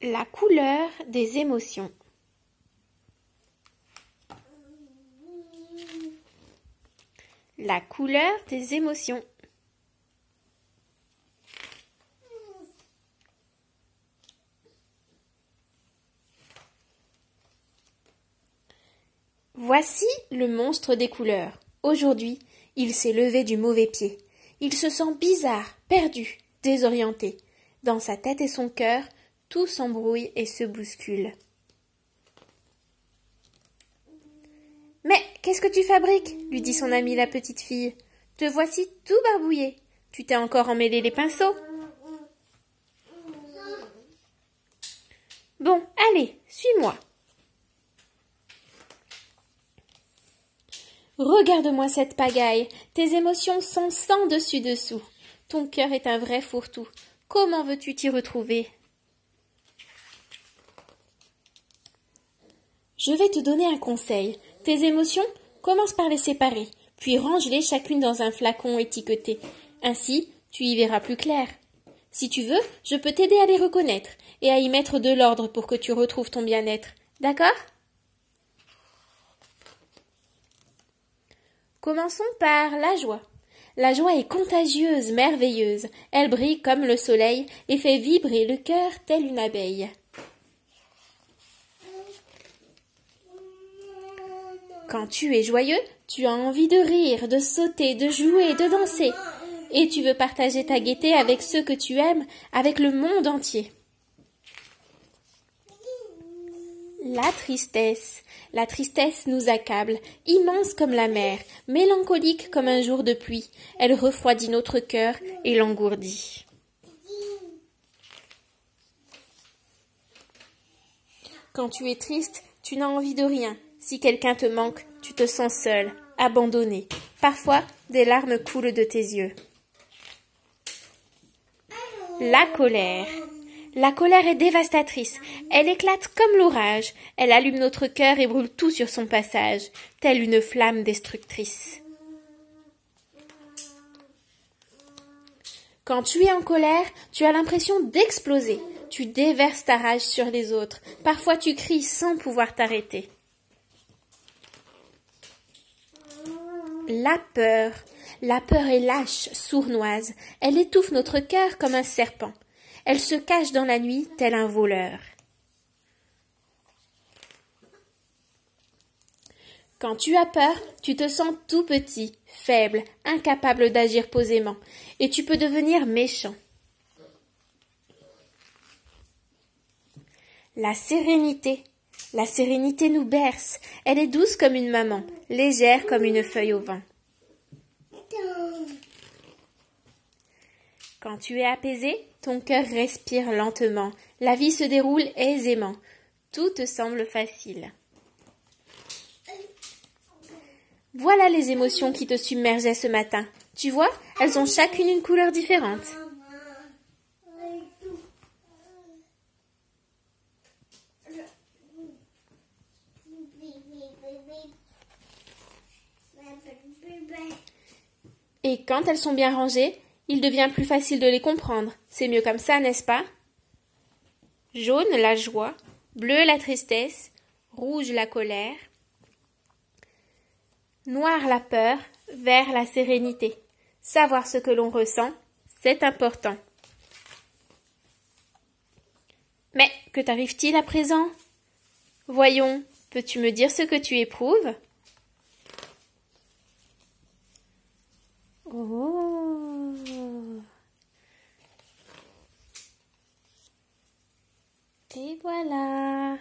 La couleur des émotions. La couleur des émotions. Voici le monstre des couleurs. Aujourd'hui, il s'est levé du mauvais pied. Il se sent bizarre, perdu, désorienté. Dans sa tête et son cœur, tout s'embrouille et se bouscule. « Mais qu'est-ce que tu fabriques ?» lui dit son amie la petite fille. « Te voici tout barbouillé. Tu t'es encore emmêlé les pinceaux. » « Bon, allez, suis-moi. » Regarde-moi cette pagaille. Tes émotions sont sans dessus-dessous. Ton cœur est un vrai fourre-tout. Comment veux-tu t'y retrouver ? Je vais te donner un conseil. Tes émotions, commence par les séparer, puis range-les chacune dans un flacon étiqueté. Ainsi, tu y verras plus clair. Si tu veux, je peux t'aider à les reconnaître et à y mettre de l'ordre pour que tu retrouves ton bien-être. D'accord ? Commençons par la joie. La joie est contagieuse, merveilleuse. Elle brille comme le soleil et fait vibrer le cœur telle une abeille. Quand tu es joyeux, tu as envie de rire, de sauter, de jouer, de danser. Et tu veux partager ta gaieté avec ceux que tu aimes, avec le monde entier. La tristesse. La tristesse nous accable, immense comme la mer, mélancolique comme un jour de pluie. Elle refroidit notre cœur et l'engourdit. Quand tu es triste, tu n'as envie de rien. Si quelqu'un te manque, tu te sens seul, abandonné. Parfois, des larmes coulent de tes yeux. La colère. La colère est dévastatrice. Elle éclate comme l'orage. Elle allume notre cœur et brûle tout sur son passage, telle une flamme destructrice. Quand tu es en colère, tu as l'impression d'exploser. Tu déverses ta rage sur les autres. Parfois tu cries sans pouvoir t'arrêter. La peur. La peur est lâche, sournoise. Elle étouffe notre cœur comme un serpent. Elle se cache dans la nuit tel un voleur. Quand tu as peur, tu te sens tout petit, faible, incapable d'agir posément, et tu peux devenir méchant. La sérénité. La sérénité nous berce. Elle est douce comme une maman, légère comme une feuille au vent. Quand tu es apaisé, ton cœur respire lentement. La vie se déroule aisément. Tout te semble facile. Voilà les émotions qui te submergeaient ce matin. Tu vois, elles ont chacune une couleur différente. Et quand elles sont bien rangées, il devient plus facile de les comprendre. C'est mieux comme ça, n'est-ce pas ? Jaune, la joie. Bleu, la tristesse. Rouge, la colère. Noir, la peur. Vert, la sérénité. Savoir ce que l'on ressent, c'est important. Mais que t'arrive-t-il à présent ? Voyons, peux-tu me dire ce que tu éprouves ? Oh. Et voilà.